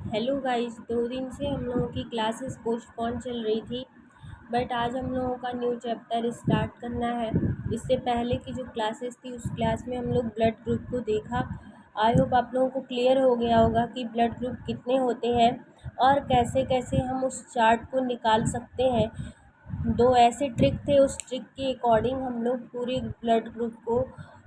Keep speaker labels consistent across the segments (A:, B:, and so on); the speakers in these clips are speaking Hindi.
A: हेलो गाइस, 2 दिन से हम लोगों की क्लासेस पोस्टपोन चल रही थी। बट आज हम लोगों का न्यू चैप्टर स्टार्ट करना है। इससे पहले की जो क्लासेस थी उस क्लास में हम लोग ब्लड ग्रुप को देखा। आई होप आप लोगों को क्लियर हो गया होगा कि ब्लड ग्रुप कितने होते हैं और कैसे कैसे हम उस चार्ट को निकाल सकते हैं। दो ऐसे ट्रिक थे, उस ट्रिक के अकॉर्डिंग हम लोग पूरे ब्लड ग्रुप को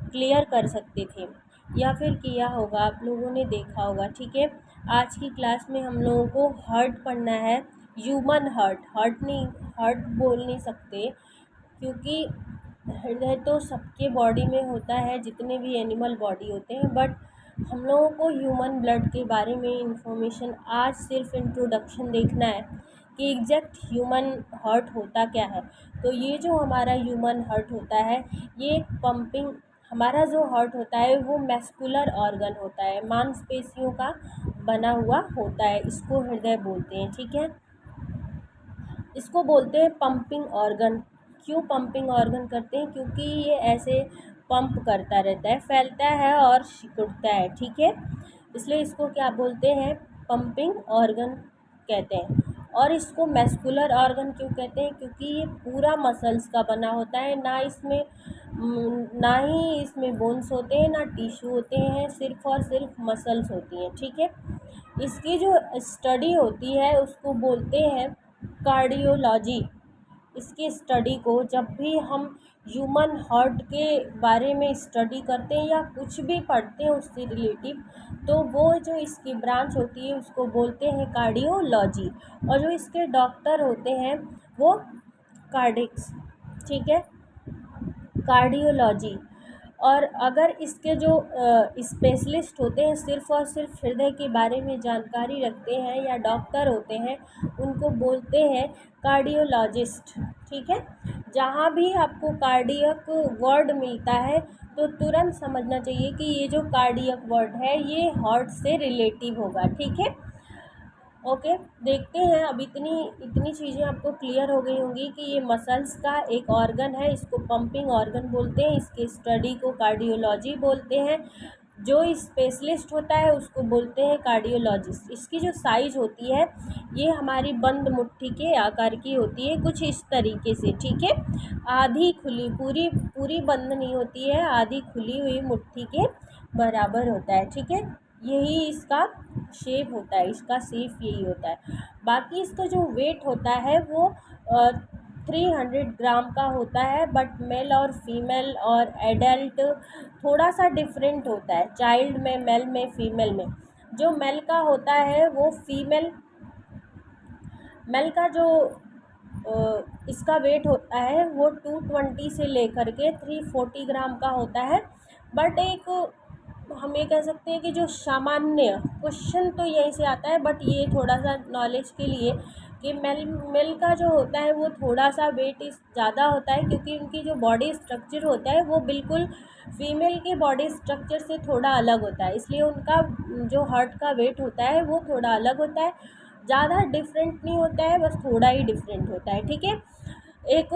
A: क्लियर कर सकते थे, या फिर किया होगा, आप लोगों ने देखा होगा। ठीक है, आज की क्लास में हम लोगों को हार्ट पढ़ना है। ह्यूमन हार्ट, हार्ट नहीं, हार्ट बोल नहीं सकते क्योंकि हृदय तो सबके बॉडी में होता है, जितने भी एनिमल बॉडी होते हैं। बट हम लोगों को ह्यूमन ब्लड के बारे में इंफॉर्मेशन आज सिर्फ इंट्रोडक्शन देखना है कि एग्जैक्ट ह्यूमन हार्ट होता क्या है। तो ये जो हमारा ह्यूमन हार्ट होता है, ये एक पंपिंग, हमारा जो हार्ट होता है वो मैस्कुलर ऑर्गन होता है, मांसपेशियों का बना हुआ होता है। इसको हृदय बोलते हैं। ठीक है, इसको बोलते हैं पंपिंग ऑर्गन। क्यों पंपिंग ऑर्गन करते हैं? क्योंकि ये ऐसे पंप करता रहता है, फैलता है और सिकुड़ता है। ठीक है, इसलिए इसको क्या बोलते हैं? पंपिंग ऑर्गन कहते हैं। और इसको मैस्कुलर ऑर्गन क्यों कहते हैं? क्योंकि ये पूरा मसल्स का बना होता है। ना ही इसमें बोन्स होते हैं, ना टिश्यू होते हैं, सिर्फ और सिर्फ मसल्स होती हैं। ठीक है, इसकी जो स्टडी होती है उसको बोलते हैं कार्डियोलॉजी। इसकी स्टडी को, जब भी हम ह्यूमन हार्ट के बारे में स्टडी करते हैं या कुछ भी पढ़ते हैं उससे रिलेटिव, तो वो जो इसकी ब्रांच होती है उसको बोलते हैं कार्डियोलॉजी। और जो इसके डॉक्टर होते हैं वो कार्डिक्स। ठीक है, कार्डियोलॉजी। और अगर इसके जो स्पेशलिस्ट होते हैं, सिर्फ़ और सिर्फ हृदय के बारे में जानकारी रखते हैं या डॉक्टर होते हैं, उनको बोलते हैं कार्डियोलॉजिस्ट। ठीक है, जहाँ भी आपको कार्डियक वर्ड मिलता है तो तुरंत समझना चाहिए कि ये जो कार्डियक वर्ड है ये हार्ट से रिलेटिव होगा। ठीक है, ओके, देखते हैं। अब इतनी इतनी चीज़ें आपको क्लियर हो गई होंगी कि ये मसल्स का एक ऑर्गन है, इसको पंपिंग ऑर्गन बोलते हैं, इसके स्टडी को कार्डियोलॉजी बोलते हैं। जो स्पेशलिस्ट होता है उसको बोलते हैं कार्डियोलॉजिस्ट। इसकी जो साइज़ होती है ये हमारी बंद मुट्ठी के आकार की होती है, कुछ इस तरीके से। ठीक है, आधी खुली, पूरी पूरी बंद नहीं होती है, आधी खुली हुई मुट्ठी के बराबर होता है। ठीक है, यही इसका शेप होता है, इसका शेप यही होता है। बाकी इसका जो वेट होता है वो 300 ग्राम का होता है। बट मेल और फीमेल और एडल्ट थोड़ा सा डिफरेंट होता है, चाइल्ड में, मेल में, फीमेल में। जो मेल का होता है वो फीमेल, मेल का जो इसका वेट होता है वो 220 से लेकर के 340 ग्राम का होता है। बट एक, हम ये कह सकते हैं कि जो सामान्य क्वेश्चन तो यहीं से आता है, बट ये थोड़ा सा नॉलेज के लिए कि मेल मेल का जो होता है वो थोड़ा सा वेट इस ज़्यादा होता है, क्योंकि उनकी जो बॉडी स्ट्रक्चर होता है वो बिल्कुल फीमेल के बॉडी स्ट्रक्चर से थोड़ा अलग होता है, इसलिए उनका जो हार्ट का वेट होता है वो थोड़ा अलग होता है। ज़्यादा डिफरेंट नहीं होता है, बस थोड़ा ही डिफरेंट होता है। ठीक है, एक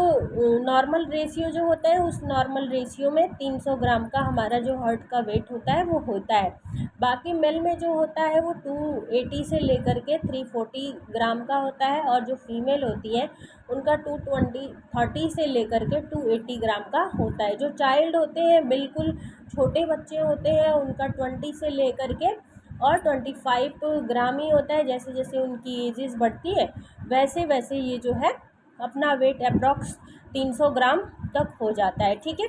A: नॉर्मल रेशियो जो होता है, उस नॉर्मल रेशियो में 300 ग्राम का हमारा जो हार्ट का वेट होता है वो होता है। बाकी मेल में जो होता है वो 280 से लेकर के 340 ग्राम का होता है, और जो फीमेल होती है उनका 230 से लेकर के 280 ग्राम का होता है। जो चाइल्ड होते हैं, बिल्कुल छोटे बच्चे होते हैं, उनका 20 से लेकर के और 25 ग्राम ही होता है। जैसे जैसे उनकी एजेस बढ़ती है वैसे वैसे ये जो है अपना वेट अप्रॉक्स 300 ग्राम तक हो जाता है। ठीक है,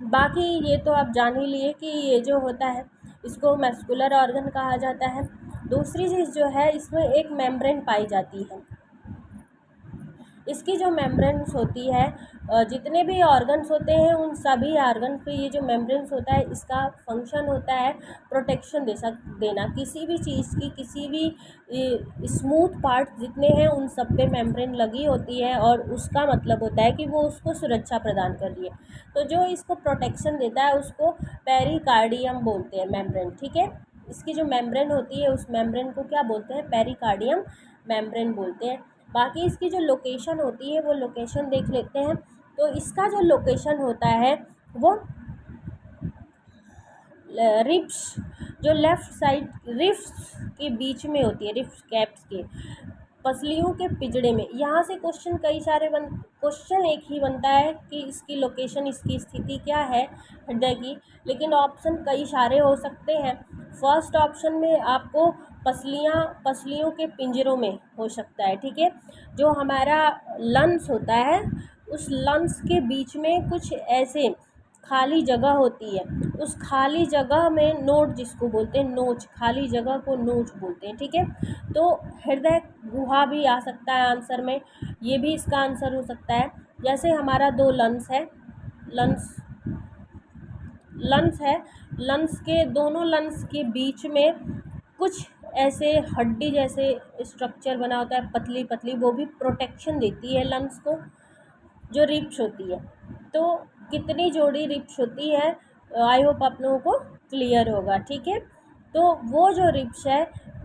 A: बाकी ये तो आप जान ही लिए कि ये जो होता है इसको मैस्कुलर ऑर्गन कहा जाता है। दूसरी चीज़ जो है, इसमें एक मेम्ब्रेन पाई जाती है। इसकी जो मेम्ब्रेन्स होती है, जितने भी ऑर्गन्स होते हैं उन सभी ऑर्गन पे ये जो मेम्ब्रेन्स होता है, इसका फंक्शन होता है प्रोटेक्शन देना। किसी भी चीज़ की, किसी भी स्मूथ पार्ट जितने हैं उन सब पे मेम्ब्रेन लगी होती है, और उसका मतलब होता है कि वो उसको सुरक्षा प्रदान कर रही है। तो जो इसको प्रोटेक्शन देता है उसको पेरिकार्डियम बोलते हैं, मेम्ब्रेन। ठीक है, इसकी जो मेम्ब्रेन होती है उस मेम्ब्रेन को क्या बोलते हैं? पेरिकार्डियम मेम्ब्रेन बोलते हैं। बाकी इसकी जो लोकेशन होती है वो लोकेशन देख लेते हैं। तो इसका जो लोकेशन होता है वो रिब्स जो लेफ्ट साइड रिब्स के बीच में होती है, रिब्स कैप्स के पसलियों के पिजड़े में। यहाँ से क्वेश्चन एक ही बनता है कि इसकी लोकेशन, इसकी स्थिति क्या है हृदय की, लेकिन ऑप्शन कई सारे हो सकते हैं। फर्स्ट ऑप्शन में आपको पसलियों के पिंजरों में हो सकता है, ठीक है। जो हमारा लंग्स होता है, उस लंग्स के बीच में कुछ ऐसे खाली जगह होती है, उस खाली जगह में नोट जिसको बोलते हैं, नोच, खाली जगह को नोच बोलते हैं, ठीक है। तो हृदय गुहा भी आ सकता है आंसर में, ये भी इसका आंसर हो सकता है। जैसे हमारा दो लंग्स है, लंग्स लंग्स है, लंग्स के दोनों लंग्स के बीच में कुछ ऐसे हड्डी जैसे स्ट्रक्चर बना होता है, पतली पतली, वो भी प्रोटेक्शन देती है लंग्स को, जो रिब्स होती है। तो कितनी जोड़ी रिब्स होती है, आई होप आप लोगों को क्लियर होगा, ठीक है। तो वो जो रिब्स है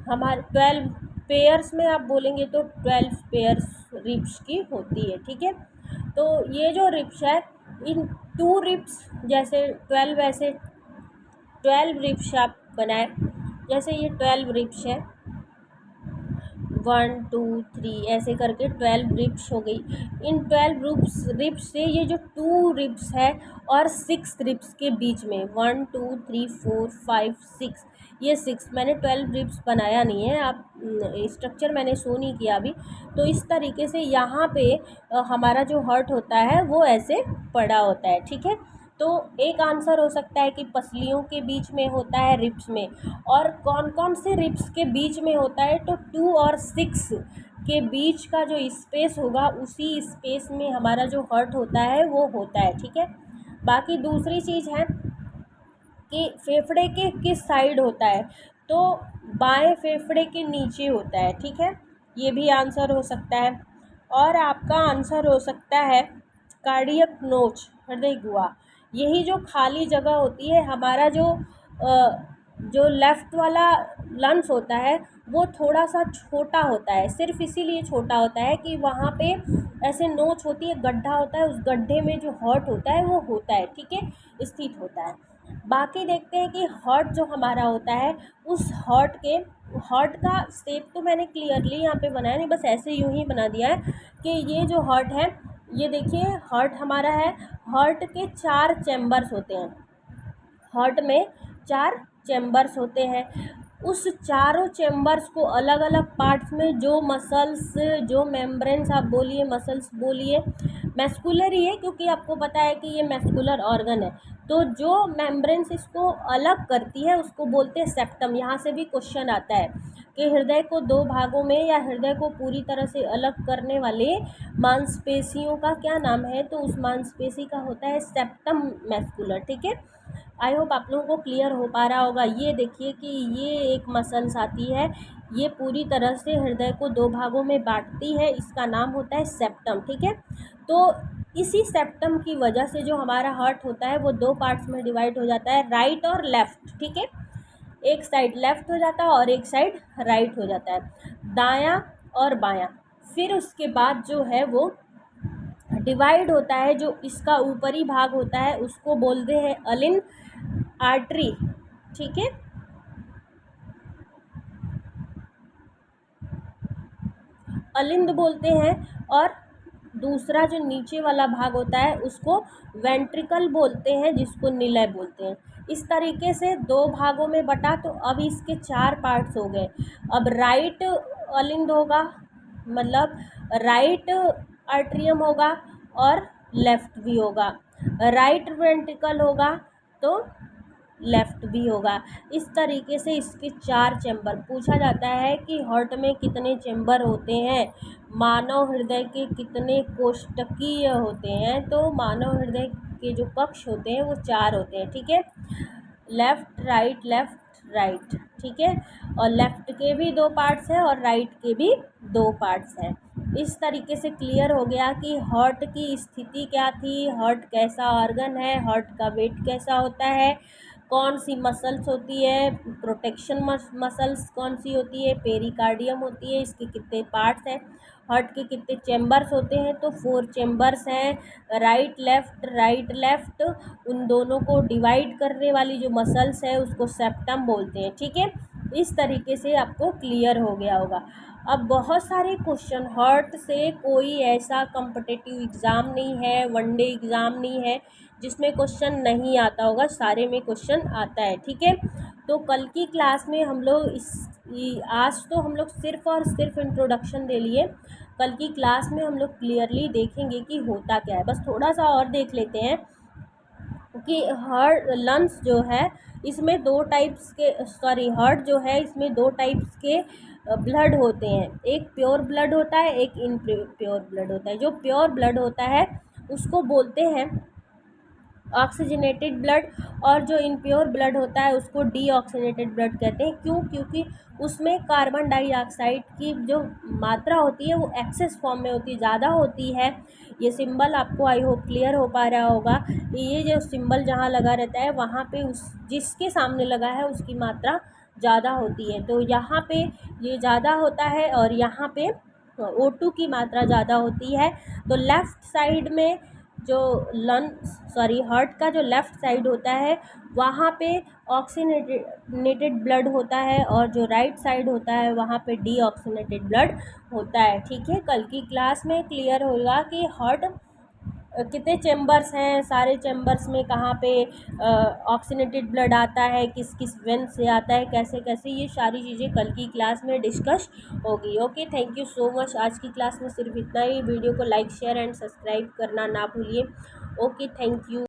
A: हमारे 12 पेयर्स में आप बोलेंगे तो 12 पेयर्स रिब्स की होती है, ठीक है। तो ये जो रिब्स है, इन 2 रिब्स जैसे 12, ऐसे 12 रिब्स आप बनाए, जैसे ये 12 रिब्स है, 1 2 3 ऐसे करके 12 रिब्स हो गई। इन 12 रिब्स से ये जो 2 रिब्स है और 6 रिब्स के बीच में 1 2 3 4 5 6, ये 6, मैंने 12 रिब्स बनाया नहीं है, आप स्ट्रक्चर मैंने शो नहीं किया अभी। तो इस तरीके से यहाँ पे हमारा जो हार्ट होता है वो ऐसे पड़ा होता है, ठीक है। तो एक आंसर हो सकता है कि पसलियों के बीच में होता है, रिब्स में। और कौन कौन से रिब्स के बीच में होता है, तो 2 और 6 के बीच का जो स्पेस होगा, उसी स्पेस में हमारा जो हार्ट होता है वो होता है, ठीक है। बाकी दूसरी चीज़ है कि फेफड़े के किस साइड होता है, तो बाएं फेफड़े के नीचे होता है, ठीक है। ये भी आंसर हो सकता है। और आपका आंसर हो सकता है कार्डियक नोच, हृदय गुहा। यही जो खाली जगह होती है, हमारा जो लेफ़्ट वाला लंग्स होता है वो थोड़ा सा छोटा होता है, सिर्फ इसीलिए छोटा होता है कि वहाँ पे ऐसे नोच होती है, गड्ढा होता है, उस गड्ढे में जो हार्ट होता है वो होता है, ठीक है, स्थित होता है। बाकी देखते हैं कि हार्ट जो हमारा होता है, उस हार्ट का शेप तो मैंने क्लियरली यहाँ पे बनाया नहीं, बस ऐसे यूं ही बना दिया है कि ये जो हार्ट है, ये देखिए हार्ट हमारा है, हार्ट के 4 चैम्बर्स होते हैं, हार्ट में 4 चैम्बर्स होते हैं। उस चारों चैम्बर्स को अलग अलग पार्ट्स में जो मसल्स, जो मेम्ब्रेन्स, आप बोलिए मसल्स बोलिए, मैस्कुलर ही है क्योंकि आपको पता है कि ये मैस्कुलर ऑर्गन है। तो जो मेम्ब्रेन्स इसको अलग करती है उसको बोलते हैं सेप्टम। यहाँ से भी क्वेश्चन आता है कि हृदय को 2 भागों में या हृदय को पूरी तरह से अलग करने वाले मांसपेशियों का क्या नाम है, तो उस मांसपेशी का होता है सेप्टम मैस्कुलर, ठीक है। आई होप आप लोगों को क्लियर हो पा रहा होगा। ये देखिए कि ये एक मसल्स आती है, ये पूरी तरह से हृदय को 2 भागों में बांटती है, इसका नाम होता है सेप्टम, ठीक है। तो इसी सेप्टम की वजह से जो हमारा हार्ट होता है वो 2 पार्ट्स में डिवाइड हो जाता है, राइट और लेफ़्ट, ठीक है। एक साइड लेफ़्ट हो जाता है और एक साइड राइट हो जाता है, दायां और बायां। फिर उसके बाद जो है वो डिवाइड होता है, जो इसका ऊपरी भाग होता है उसको बोलते हैं अलिन आर्टरी, ठीक है, अलिंद बोलते हैं। और दूसरा जो नीचे वाला भाग होता है उसको वेंट्रिकल बोलते हैं, जिसको निलय बोलते हैं। इस तरीके से 2 भागों में बटा, तो अब इसके 4 पार्ट्स हो गए। अब राइट अलिंद होगा, मतलब राइट आर्ट्रियम होगा और लेफ़्ट भी होगा, राइट वेंट्रिकल होगा तो लेफ़्ट भी होगा। इस तरीके से इसके 4 चैम्बर। पूछा जाता है कि हार्ट में कितने चैम्बर होते हैं, मानव हृदय के कितने कोष्ठकीय होते हैं, तो मानव हृदय के जो कक्ष होते हैं वो 4 होते हैं, ठीक है। लेफ़्ट राइट, ठीक है। और लेफ़्ट के भी 2 पार्ट्स हैं और राइट के भी 2 पार्ट्स हैं। इस तरीके से क्लियर हो गया कि हार्ट की स्थिति क्या थी, हार्ट कैसा ऑर्गन है, हार्ट का वेट कैसा होता है, कौन सी मसल्स होती है, प्रोटेक्शन मसल्स कौन सी होती है, पेरिकार्डियम होती है, इसके कितने पार्ट्स हैं, हार्ट के कितने चेम्बर्स होते हैं, तो 4 चेम्बर्स हैं। राइट लेफ्ट उन दोनों को डिवाइड करने वाली जो मसल्स है उसको सेप्टम बोलते हैं। ठीक है, इस तरीके से आपको क्लियर हो गया होगा। अब बहुत सारे क्वेश्चन, हार्ट से कोई ऐसा कॉम्पिटिटिव एग्ज़ाम नहीं है, वनडे एग्ज़ाम नहीं है जिसमें क्वेश्चन नहीं आता होगा, सारे में क्वेश्चन आता है। ठीक है, तो कल की क्लास में हम लोग आज तो हम लोग सिर्फ और सिर्फ इंट्रोडक्शन दे लिए, कल की क्लास में हम लोग क्लियरली देखेंगे कि होता क्या है। बस थोड़ा सा और देख लेते हैं कि हार्ट लंग्स जो है इसमें हार्ट जो है इसमें 2 टाइप्स के ब्लड होते हैं। एक प्योर ब्लड होता है, एक इनप्योर ब्लड होता है। जो प्योर ब्लड होता है उसको बोलते हैं ऑक्सीजनेटेड ब्लड, और जो इनप्योर ब्लड होता है उसको डीऑक्सीजनेटेड ब्लड कहते हैं। क्यों? क्योंकि उसमें कार्बन डाइऑक्साइड की जो मात्रा होती है वो एक्सेस फॉर्म में होती है, ज़्यादा होती है। ये सिंबल आपको आई होप क्लियर हो पा रहा होगा। ये जो सिंबल जहाँ लगा रहता है वहाँ पे उस जिसके सामने लगा है उसकी मात्रा ज़्यादा होती है, तो यहाँ पे ये ज़्यादा होता है और यहाँ पे O2 की मात्रा ज़्यादा होती है। तो लेफ़्ट साइड में जो हार्ट का जो लेफ़्ट साइड होता है वहाँ पे ऑक्सीनेटेड ब्लड होता है, और जो राइट साइड होता है वहाँ पे डीऑक्सीनेटेड ब्लड होता है। ठीक है, कल की क्लास में क्लियर होगा कि हार्ट कितने चेम्बर्स हैं, सारे चेम्बर्स में कहाँ पे ऑक्सीनेटेड ब्लड आता है, किस किस वेन से आता है, कैसे कैसे, ये सारी चीज़ें कल की क्लास में डिस्कस होगी। Okay, thank you so much. आज की क्लास में सिर्फ इतना ही। वीडियो को लाइक शेयर एंड सब्सक्राइब करना ना भूलिए। Okay, thank you.